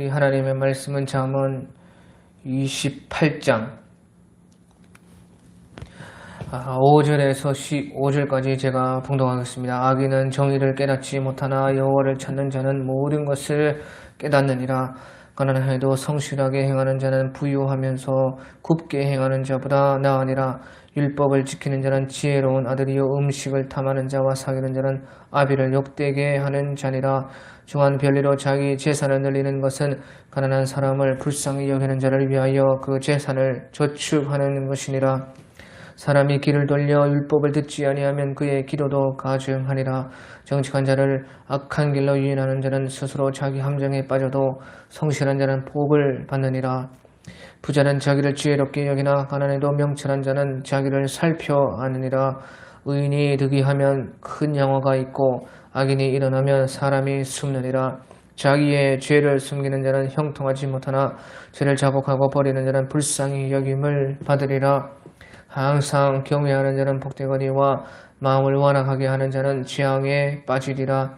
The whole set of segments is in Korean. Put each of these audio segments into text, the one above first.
우리 하나님의 말씀은 잠언 28장 5절에서 15절까지 제가 봉독하겠습니다. 악인은 정의를 깨닫지 못하나 여호와를 찾는 자는 모든 것을 깨닫느니라. 가난해도 성실하게 행하는 자는 부유하면서 굽게 행하는 자보다 나으니라. 율법을 지키는 자는 지혜로운 아들이요 음식을 탐하는 자와 사귀는 자는 아비를 욕되게 하는 자니라. 중한 별리로 자기 재산을 늘리는 것은 가난한 사람을 불쌍히 여기는 자를 위하여 그 재산을 저축하는 것이니라. 사람이 귀를 돌려 율법을 듣지 아니하면 그의 기도도 가증하니라. 정직한 자를 악한 길로 유인하는 자는 스스로 자기 함정에 빠져도 성실한 자는 복을 받느니라. 부자는 자기를 지혜롭게 여기나 가난해도 명철한 자는 자기를 살펴 아느니라. 의인이 득이하면 큰 양호가 있고 악인이 일어나면 사람이 숨느니라. 자기의 죄를 숨기는 자는 형통하지 못하나 죄를 자복하고 버리는 자는 불쌍히 여김을 받으리라. 항상 경외하는 자는 복되거니와 마음을 완악하게 하는 자는 재앙에 빠지리라.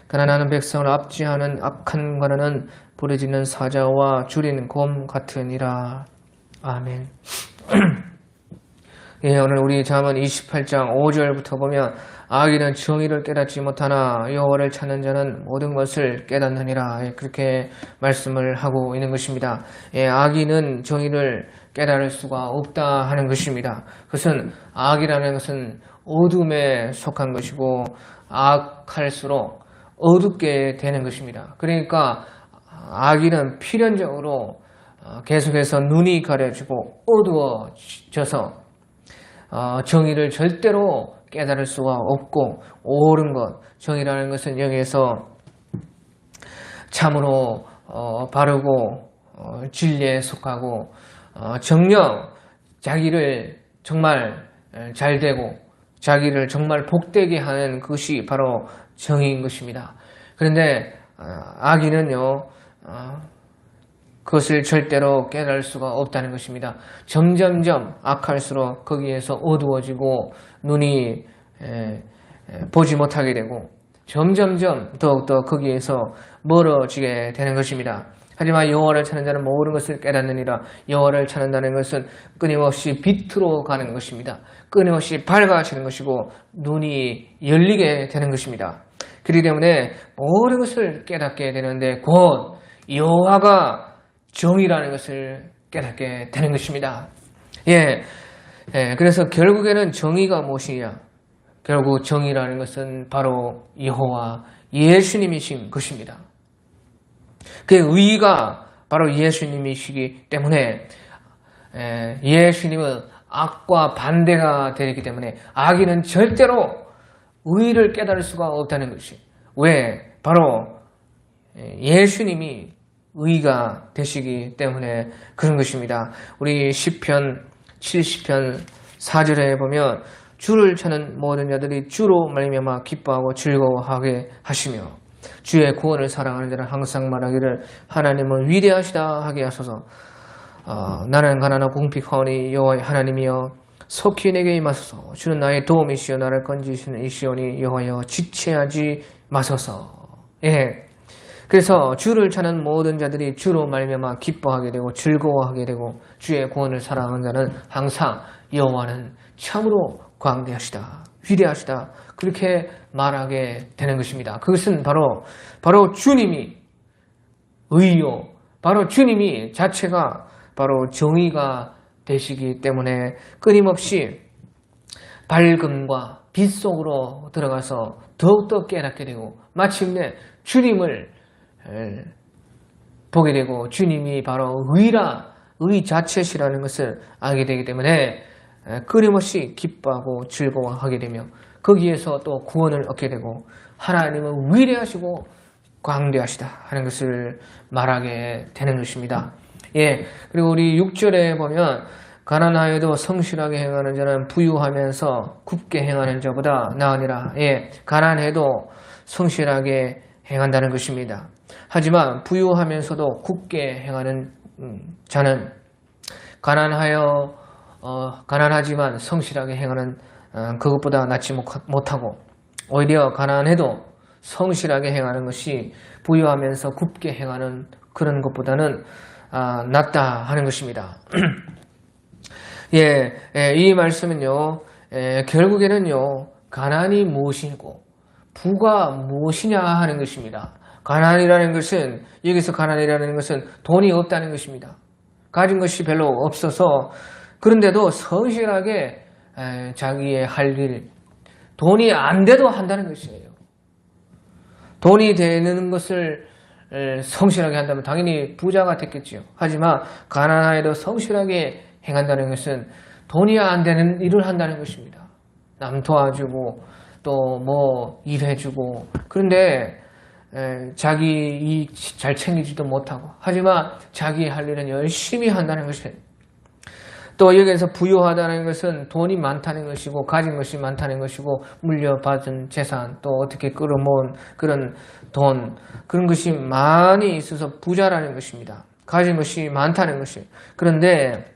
가난한 백성을 압제하는 악한 관원은 부르짖는 사자와 줄인 곰 같으니라. 아멘. 예, 오늘 우리 잠언 28장 5절부터 보면 악인은 정의를 깨닫지 못하나 여호와를 찾는 자는 모든 것을 깨닫느니라. 예, 그렇게 말씀을 하고 있는 것입니다. 예, 악인은 정의를 깨달을 수가 없다 하는 것입니다. 그것은 악이라는 것은 어둠에 속한 것이고 악할수록 어둡게 되는 것입니다. 그러니까 악인은 필연적으로 계속해서 눈이 가려지고 어두워져서 정의를 절대로 깨달을 수가 없고 옳은 것, 정의라는 것은 여기에서 참으로 바르고 진리에 속하고 정녕 자기를 정말 잘되고 자기를 정말 복되게 하는 것이 바로 정의인 것입니다. 그런데 악인은요 그것을 절대로 깨달을 수가 없다는 것입니다. 점점점 악할수록 거기에서 어두워지고 눈이 보지 못하게 되고 점점점 더욱더 거기에서 멀어지게 되는 것입니다. 하지만 여호와를 찾는 자는 모든 것을 깨닫느니라. 여호와를 찾는다는 것은 끊임없이 빛으로 가는 것입니다. 끊임없이 밝아지는 것이고 눈이 열리게 되는 것입니다. 그렇기 때문에 모든 것을 깨닫게 되는데 곧 여호와가 정의라는 것을 깨닫게 되는 것입니다. 그래서 결국에는 정의가 무엇이냐? 결국 정의라는 것은 바로 여호와 예수님이신 것입니다. 그 의가 바로 예수님이시기 때문에 예수님은 악과 반대가 되기 때문에 악인은 절대로 의를 깨달을 수가 없다는 것이 왜? 바로 예수님이 의가 되시기 때문에 그런 것입니다. 우리 시편 70편 4절에 보면 주를 찾는 모든 자들이 주로 말미암아 기뻐하고 즐거워하게 하시며 주의 구원을 사랑하는 자는 항상 말하기를 하나님은 위대하시다 하게 하소서. 나는 가난하고 궁핍하오니 여호와의 하나님이여 속히 내게 임하소서. 주는 나의 도움이시여 나를 건지시는 이시오니 여호와여 지체하지 마소서. 그래서 주를 찾는 모든 자들이 주로 말미암아 기뻐하게 되고 즐거워하게 되고 주의 구원을 사랑하는 자는 항상 여호와는 참으로 광대하시다, 위대하시다 그렇게 말하게 되는 것입니다. 그것은 바로 주님이 의요, 바로 주님이 자체가 바로 정의가 되시기 때문에 끊임없이 밝음과 빛 속으로 들어가서 더욱더 깨닫게 되고 마침내 주님을 보게 되고 주님이 바로 의 자체시라는 것을 알게 되기 때문에 끊임없이 기뻐하고 즐거워하게 되며 거기에서 또 구원을 얻게 되고 하나님은 위대하시고 광대하시다 하는 것을 말하게 되는 것입니다. 그리고 우리 6절에 보면 가난하여도 성실하게 행하는 자는 부유하면서 굽게 행하는 자보다 나으니라. 가난해도 성실하게 행한다는 것입니다. 하지만 부유하면서도 굽게 행하는 자는 가난하지만 성실하게 행하는 그것보다 낫지 못하고 오히려 가난해도 성실하게 행하는 것이 부유하면서 굽게 행하는 그런 것보다는 낫다 하는 것입니다. 이 말씀은요, 결국에는요, 가난이 무엇이고 부가 무엇이냐 하는 것입니다. 가난이라는 것은, 여기서 가난이라는 것은 돈이 없다는 것입니다. 가진 것이 별로 없어서, 그런데도 성실하게 자기의 할 일, 돈이 안 돼도 한다는 것이에요. 돈이 되는 것을 성실하게 한다면 당연히 부자가 됐겠지요. 하지만 가난하여도 성실하게 행한다는 것은 돈이 안 되는 일을 한다는 것입니다. 남 도와주고 또 뭐 일해주고, 그런데 자기 이익 잘 챙기지도 못하고, 하지만 자기 할 일은 열심히 한다는 것이에요. 또 여기에서 부유하다는 것은 돈이 많다는 것이고, 가진 것이 많다는 것이고, 물려받은 재산, 또 어떻게 끌어모은 그런 돈, 그런 것이 많이 있어서 부자라는 것입니다. 가진 것이 많다는 것이에요. 그런데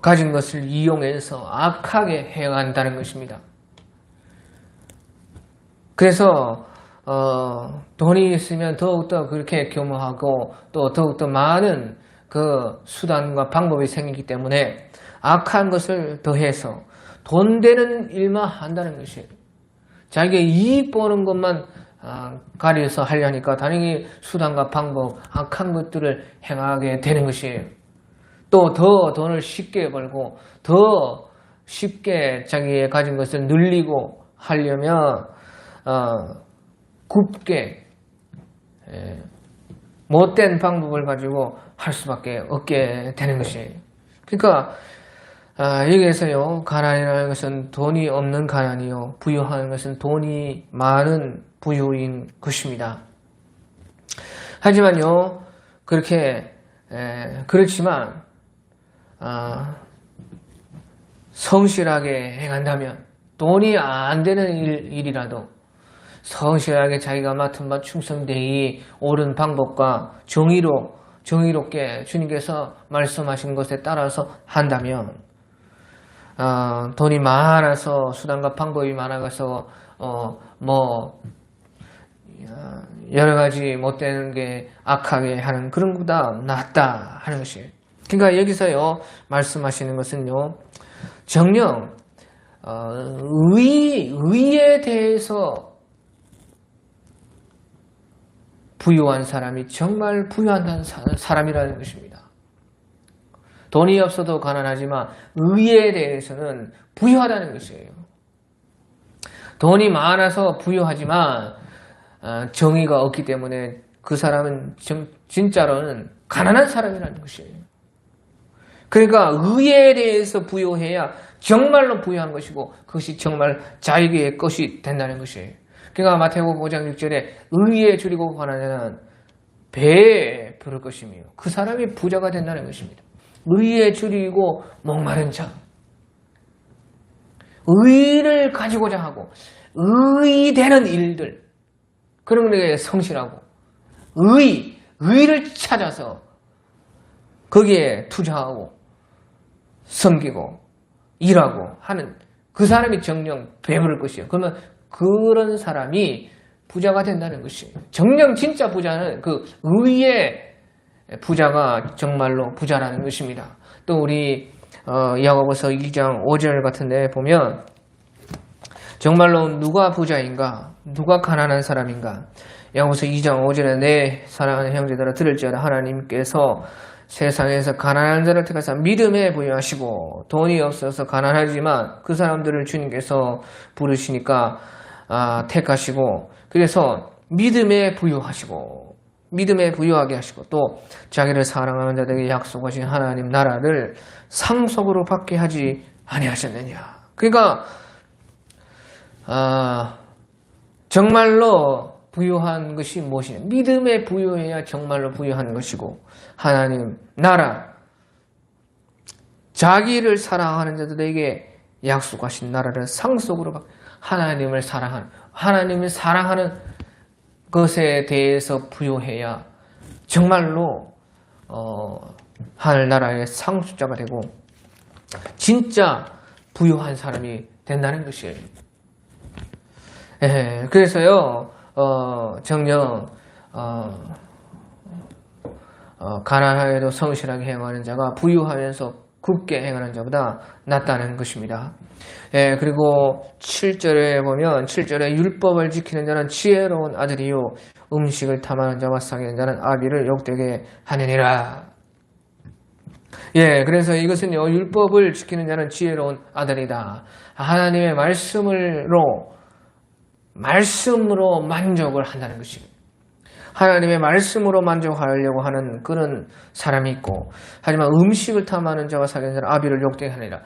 가진 것을 이용해서 악하게 행한다는 것입니다. 그래서 돈이 있으면 더욱더 그렇게 교모하고 또 더욱더 많은 그 수단과 방법이 생기기 때문에 악한 것을 더해서 돈 되는 일만 한다는 것이에요. 자기가 이익 보는 것만 가려서 하려니까 당연히 수단과 방법, 악한 것들을 행하게 되는 것이에요. 또 더 돈을 쉽게 벌고 더 쉽게 자기의 가진 것을 늘리고 하려면 굽게 못된 방법을 가지고 할 수밖에 없게 되는 것이에요. 그러니까 여기에서요, 가난이라는 것은 돈이 없는 가난이요, 부유하는 것은 돈이 많은 부유인 것입니다. 하지만요, 그렇지만 성실하게 행한다면, 돈이 안 되는 일이라도 성실하게 자기가 맡은 바 충성되이 옳은 방법과 정의롭게 주님께서 말씀하신 것에 따라서 한다면, 돈이 많아서 수단과 방법이 많아서 여러 가지 못되는 게 악하게 하는 그런 것보다 낫다 하는 것이에요. 그러니까 여기서요, 말씀하시는 것은요, 정녕 의에 대해서 부유한 사람이 정말 부유한 사람이라는 것입니다. 돈이 없어도 가난하지만 의에 대해서는 부유하다는 것이에요. 돈이 많아서 부유하지만 정의가 없기 때문에 그 사람은 진짜로는 가난한 사람이라는 것이에요. 그러니까 의에 대해서 부유해야 정말로 부유한 것이고, 그것이 정말 자기의 것이 된다는 것이에요. 그러니까 마태복음 5장 6절에 의에 줄이고 가난한 배에 부를 것이며, 그 사람이 부자가 된다는 것입니다. 의에 줄이고 목마른 자, 의를 가지고자 하고 의되는 일들, 그런 것에 성실하고 의를 찾아서 거기에 투자하고 섬기고 일하고 하는 그 사람이 정녕 배부를 것이에요. 그러면 그런 사람이 부자가 된다는 것이에요. 정녕 진짜 부자는 그 의의 부자가 정말로 부자라는 것입니다. 또 우리 야고보서 2장 5절 같은 데 보면 정말로 누가 부자인가, 누가 가난한 사람인가. 야고보서 2장 5절에 내 사랑하는 형제들아 들을지어다. 하나님께서 세상에서 가난한 자를 택하사 믿음에 부여하시고, 돈이 없어서 가난하지만 그 사람들을 주님께서 부르시니까 택하시고, 그래서 믿음에 부여하시고, 믿음에 부여하게 하시고, 또 자기를 사랑하는 자들에게 약속하신 하나님 나라를 상속으로 받게 하지 아니하셨느냐. 그러니까 정말로 부유한 것이 무엇이냐, 믿음에 부유해야 정말로 부유한 것이고, 하나님 나라, 자기를 사랑하는 자들에게 약속하신 나라를 상속으로 받고, 하나님을 사랑하는 것에 대해서 부유해야 정말로 하늘나라의 상속자가 되고 진짜 부유한 사람이 된다는 것이에요. 그래서요, 정녕 가난하여도 성실하게 행하는 자가 부유하면서 굽게 행하는 자보다 낫다는 것입니다. 예, 그리고 7절에 보면 7절에 율법을 지키는 자는 지혜로운 아들이요 음식을 탐하는 자와 사귀는 자는 아비를 욕되게 하느니라. 예, 그래서 이것은요, 율법을 지키는 자는 지혜로운 아들이다. 하나님의 말씀으로 만족을 한다는 것입니다. 하나님의 말씀으로 만족하려고 하는 그런 사람이 있고, 하지만 음식을 탐하는 자와 사귀는 자는 아비를 욕되게 하느니라.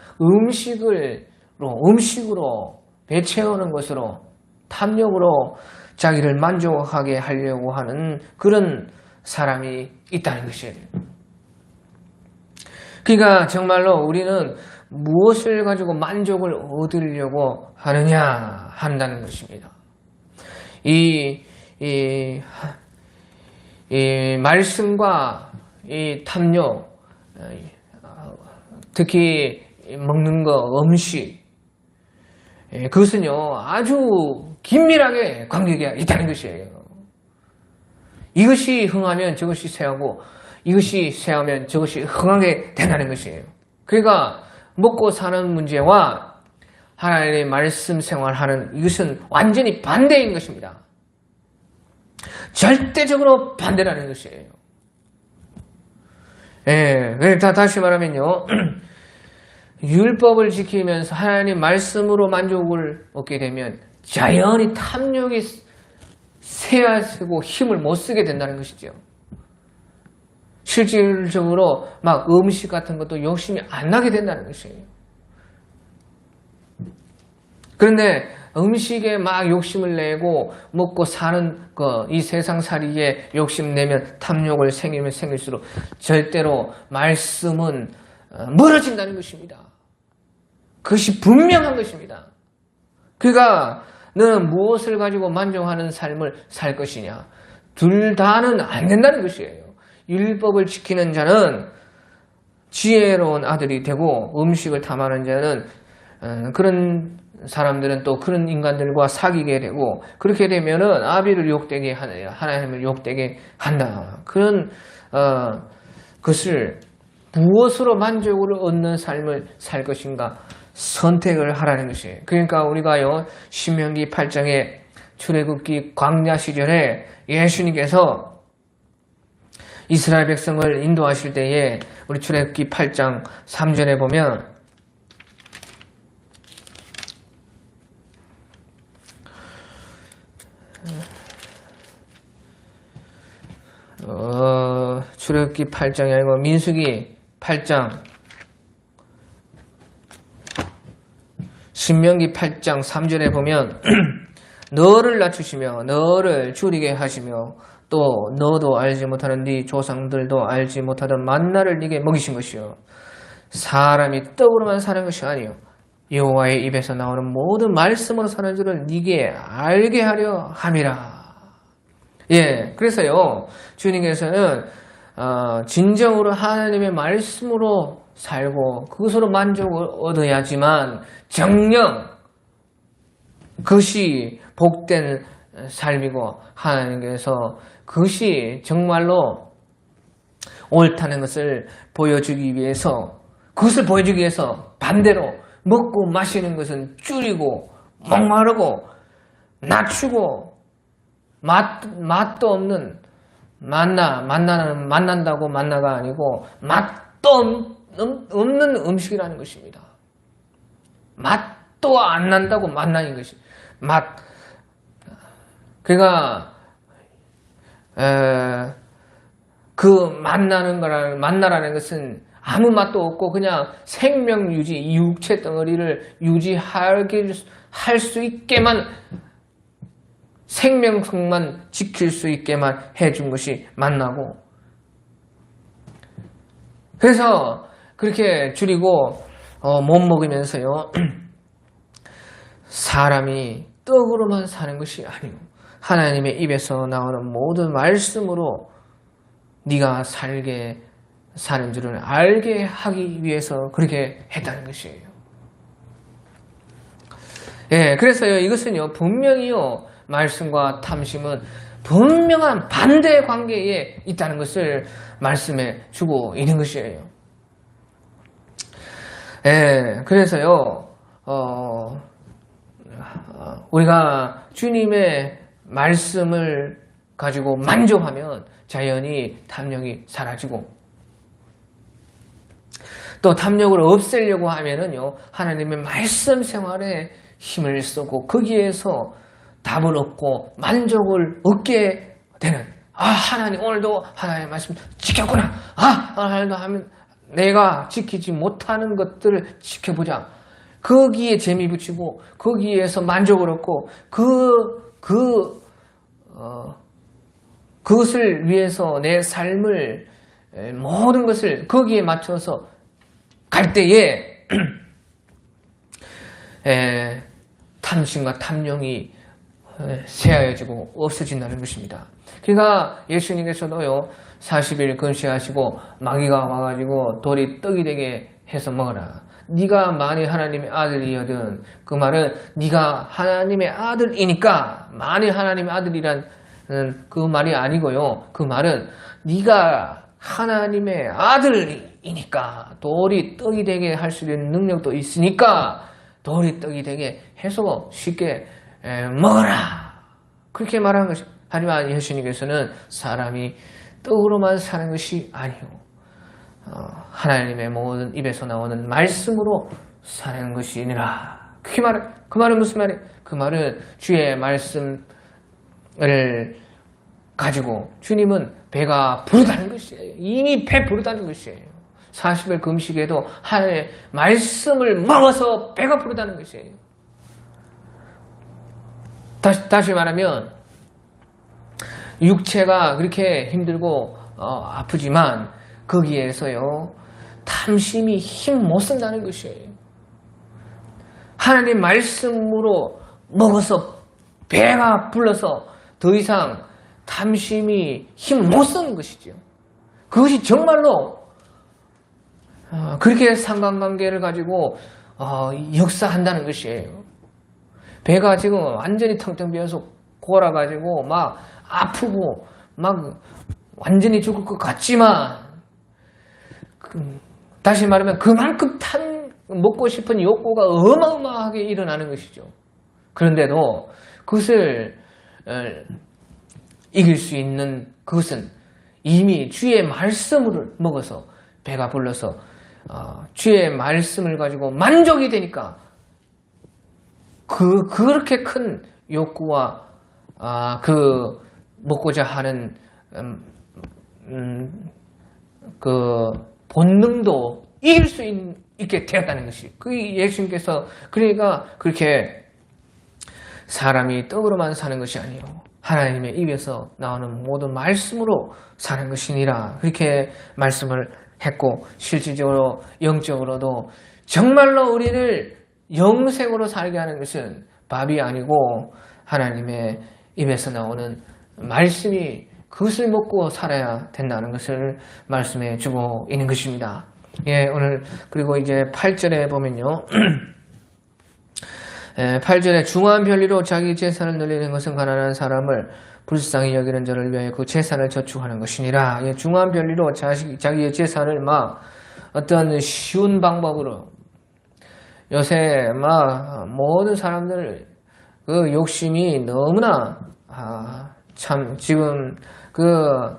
음식으로 배 채우는 것으로 탐욕으로 자기를 만족하게 하려고 하는 그런 사람이 있다는 것이에요. 그러니까 정말로 우리는 무엇을 가지고 만족을 얻으려고 하느냐 한다는 것입니다. 이 말씀과 이 탐욕, 특히 먹는 거, 음식, 그것은요 아주 긴밀하게 관계가 있다는 것이에요. 이것이 흥하면 저것이 쇠하고, 이것이 쇠하면 저것이 흥하게 된다는 것이에요. 그러니까 먹고 사는 문제와 하나님의 말씀 생활하는 이것은 완전히 반대인 것입니다. 절대적으로 반대라는 것이에요. 예, 다시 말하면요, 율법을 지키면서 하나님 말씀으로 만족을 얻게 되면 자연히 탐욕이 쇠하고 힘을 못 쓰게 된다는 것이죠. 실질적으로 막 음식 같은 것도 욕심이 안 나게 된다는 것이에요. 그런데 음식에 막 욕심을 내고 먹고 사는 이 세상살이에 욕심내면 탐욕을 생기면 생길수록 절대로 말씀은 멀어진다는 것입니다. 그것이 분명한 것입니다. 그가 너는 무엇을 가지고 만족하는 삶을 살 것이냐. 둘 다는 안 된다는 것이에요. 율법을 지키는 자는 지혜로운 아들이 되고 음식을 탐하는 자는 그런 사람들은 또 그런 인간들과 사귀게 되고 그렇게 되면은 아비를 욕되게 하느냐 하나님을 욕되게 한다. 그런 것을 무엇으로 만족을 얻는 삶을 살 것인가 선택을 하라는 것이에요. 그러니까 우리가요 신명기 8장에 출애굽기 광야 시절에 예수님께서 이스라엘 백성을 인도하실 때에 우리 출애굽기 8장 3절에 보면 출애굽기 8장이 아니고 민수기 8장 신명기 8장 3절에 보면 너를 낮추시며 너를 줄이게 하시며 또 너도 알지 못하는 네 조상들도 알지 못하던 만나를 네게 먹이신 것이요 사람이 떡으로만 사는 것이 아니요 여호와의 입에서 나오는 모든 말씀으로 사는 줄을 네게 알게 하려 함이라. 예, 그래서요 주님께서는 진정으로 하나님의 말씀으로 살고 그것으로 만족을 얻어야지만 정녕 그것이 복된 삶이고 하나님께서 그것이 정말로 옳다는 것을 보여주기 위해서 그것을 보여주기 위해서 반대로 먹고 마시는 것은 줄이고 목마르고 낮추고 맛도 없는 만난다고 만나가 아니고 맛도 없는 음식이라는 것입니다. 맛도 안 난다고 만나인 것이 그러니까 그 만나라는 것은 아무 맛도 없고 그냥 생명 유지, 육체 덩어리를 유지할 수 있게만 생명성만 지킬 수 있게만 해준 것이 만나고 그래서 그렇게 줄이고 못 먹으면서요 사람이 떡으로만 사는 것이 아니고 하나님의 입에서 나오는 모든 말씀으로 네가 살게 사는 줄을 알게 하기 위해서 그렇게 했다는 것이에요. 예, 그래서요 이것은요 분명히요 말씀과 탐심은 분명한 반대 관계에 있다는 것을 말씀해 주고 있는 것이에요. 그래서요, 우리가 주님의 말씀을 가지고 만족하면 자연히 탐욕이 사라지고, 또 탐욕을 없애려고 하면은요, 하나님의 말씀 생활에 힘을 쓰고 거기에서 답을 얻고 만족을 얻게 되는, 하나님 오늘도 하나님의 말씀 지켰구나. 하나님도 하면 내가 지키지 못하는 것들을 지켜보자. 거기에 재미 붙이고 거기에서 만족을 얻고 그것을 위해서 내 삶을 모든 것을 거기에 맞춰서 갈 때에 탐심과 탐욕이 쇠하여지고 없어진다는 것입니다. 그러니까 예수님께서도요 40일 금식하시고 마귀가 와가지고 돌이 떡이 되게 해서 먹어라. 네가 만일 하나님의 아들이거든. 그 말은 네가 하나님의 아들이니까, 만일 하나님의 아들이란 그 말이 아니고요. 그 말은 네가 하나님의 아들이니까 돌이 떡이 되게 할 수 있는 능력도 있으니까 돌이 떡이 되게 해서 쉽게 먹어라. 그렇게 말한 것이. 하지만 예수님께서는 사람이 떡으로만 사는 것이 아니요, 하나님의 모든 입에서 나오는 말씀으로 사는 것이니라. 그 말은 무슨 말이에요? 그 말은 주의 말씀을 가지고 주님은 배가 부르다는 것이에요. 이미 배 부르다는 것이에요. 40일 금식에도 하나님의 말씀을 먹어서 배가 부르다는 것이에요. 다시 말하면 육체가 그렇게 힘들고 아프지만 거기에서요 탐심이 힘 못 쓴다는 것이에요. 하나님 말씀으로 먹어서 배가 불러서 더 이상 탐심이 힘 못 쓰는 것이죠. 그것이 정말로 그렇게 상관관계를 가지고 역사한다는 것이에요. 배가 지금 완전히 텅텅 비어서 골아가지고 막 아프고 막 완전히 죽을 것 같지만, 다시 말하면 그만큼 먹고 싶은 욕구가 어마어마하게 일어나는 것이죠. 그런데도 그것을 이길 수 있는 그것은 이미 주의 말씀을 먹어서 배가 불러서 주의 말씀을 가지고 만족이 되니까 그렇게 큰 욕구와 먹고자 하는 그 본능도 이길 수 있게 되었다는 것이, 그 예수님께서 그러니까 그렇게 사람이 떡으로만 사는 것이 아니요 하나님의 입에서 나오는 모든 말씀으로 사는 것이니라, 그렇게 말씀을 했고, 실질적으로 영적으로도 정말로 우리를 영생으로 살게 하는 것은 밥이 아니고 하나님의 입에서 나오는 말씀이, 그것을 먹고 살아야 된다는 것을 말씀해 주고 있는 것입니다. 오늘 그리고 이제 8절에 보면요. 8절에 중한 별리로 자기 재산을 늘리는 것은 가난한 사람을 불쌍히 여기는 자를 위하여 그 재산을 저축하는 것이니라. 중한 별리로 자기의 재산을 막 어떤 쉬운 방법으로, 요새 막 모든 사람들 그 욕심이 너무나 참 지금 그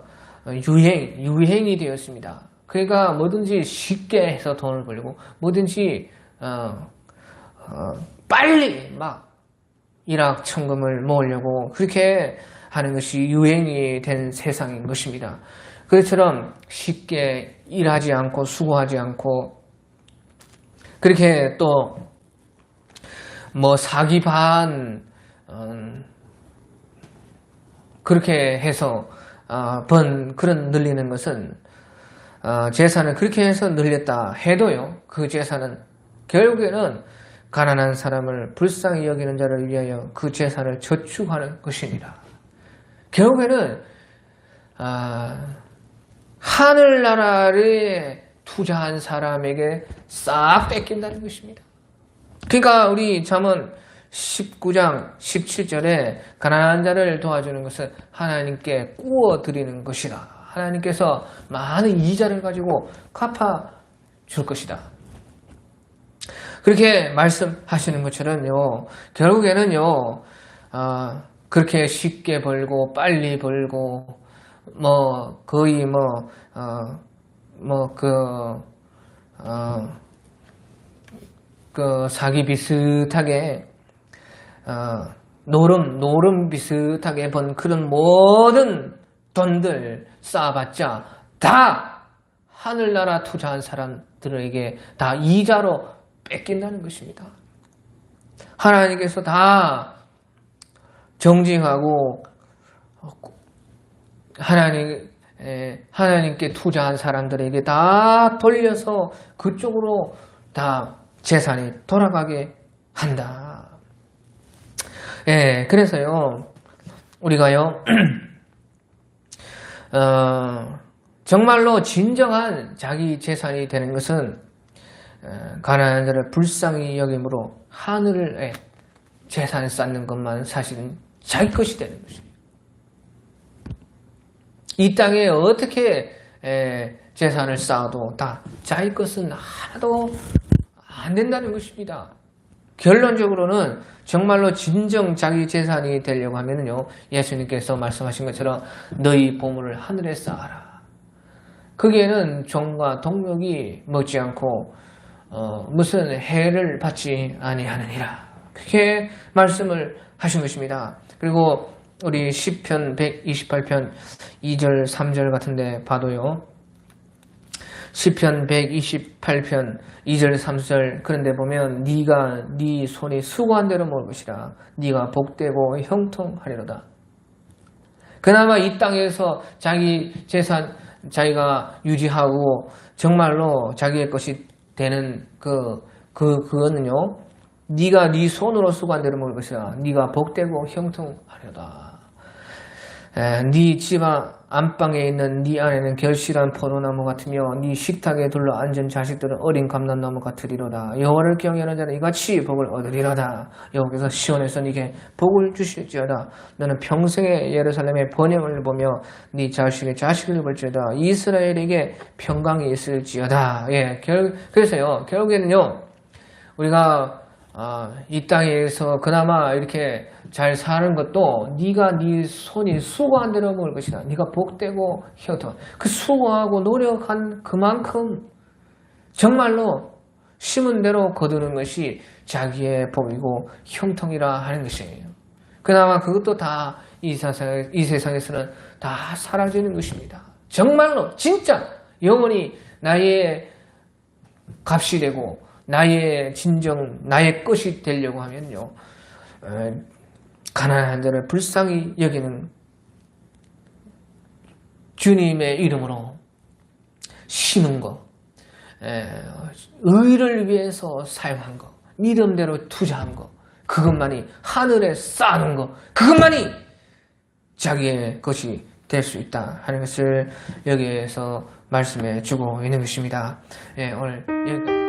유행이 되었습니다. 그러니까 뭐든지 쉽게 해서 돈을 벌고 뭐든지 빨리 막 일확천금을 모으려고 그렇게 하는 것이 유행이 된 세상인 것입니다. 그처럼 쉽게 일하지 않고 수고하지 않고 그렇게 또 뭐 사기 반 그렇게 해서 그런 늘리는 것은 재산을 그렇게 해서 늘렸다 해도요, 그 재산은 결국에는 가난한 사람을 불쌍히 여기는 자를 위하여 그 재산을 저축하는 것입니다. 결국에는 하늘나라에 투자한 사람에게 싹 뺏긴다는 것입니다. 그러니까 우리 잠언 19장 17절에 가난한 자를 도와주는 것은 하나님께 꾸어 드리는 것이라. 하나님께서 많은 이자를 가지고 갚아 줄 것이다. 그렇게 말씀하시는 것처럼요, 결국에는요, 그렇게 쉽게 벌고 빨리 벌고 거의 사기 비슷하게 노름 비슷하게 번 그런 모든 돈들 쌓아봤자 다 하늘나라 투자한 사람들에게 다 이자로 뺏긴다는 것입니다. 하나님께서 다 정직하고 하나님께 투자한 사람들에게 다 돌려서 그쪽으로 다 재산이 돌아가게 한다. 예, 그래서요, 우리가요, 정말로 진정한 자기 재산이 되는 것은 가난한 자를 불쌍히 여김으로 하늘에 재산을 쌓는 것만 사실은 자기 것이 되는 것입니다. 이 땅에 어떻게 재산을 쌓아도 다 자기 것은 하나도 안 된다는 것입니다. 결론적으로는 정말로 진정 자기 재산이 되려고 하면요, 예수님께서 말씀하신 것처럼 너희 보물을 하늘에 쌓아라. 거기에는 종과 동력이 먹지 않고 무슨 해를 받지 아니하느니라. 그렇게 말씀을 하신 것입니다. 그리고 우리 시편 128편 2절 3절 같은데 봐도요, 시편 128편 2절 3절 그런데 보면 네가 네 손이 수고한 대로 먹을 것이라. 네가 복되고 형통하리로다. 그나마 이 땅에서 자기 재산 자기가 유지하고 정말로 자기의 것이 되는 그거는요, 네가 네 손으로 수고한 대로 먹을 것이라. 네가 복되고 형통하리로다. 네 집 안방에 있는 네 안에는 결실한 포도나무 같으며 네 식탁에 둘러 앉은 자식들은 어린 감람나무 같으리로다. 여호와를 경외하는 자는 이같이 복을 얻으리로다. 여호와께서 시온에서 네게 복을 주실지어다. 너는 평생에 예루살렘의 번영을 보며 네 자식의 자식을 볼지어다. 이스라엘에게 평강이 있을지어다. 예, 그래서요, 결국에는요, 우리가 이 땅에서 그나마 이렇게 잘 사는 것도 네가 네 손이 수고한 대로 먹을 것이다. 네가 복되고 형통. 그 수고하고 노력한 그만큼 정말로 심은 대로 거두는 것이 자기의 복이고 형통이라 하는 것이에요. 그나마 그것도 다 이 세상에서는 다 사라지는 것입니다. 정말로 진짜 영원히 나의 값이 되고 나의 것이 되려고 하면요, 가난한 자를 불쌍히 여기는 주님의 이름으로 심은 것, 의를 위해서 사용한 것, 믿음대로 투자한 것, 그것만이 하늘에 쌓는 것, 그것만이 자기의 것이 될 수 있다 하는 것을 여기에서 말씀해 주고 있는 것입니다. 오늘 여기까지.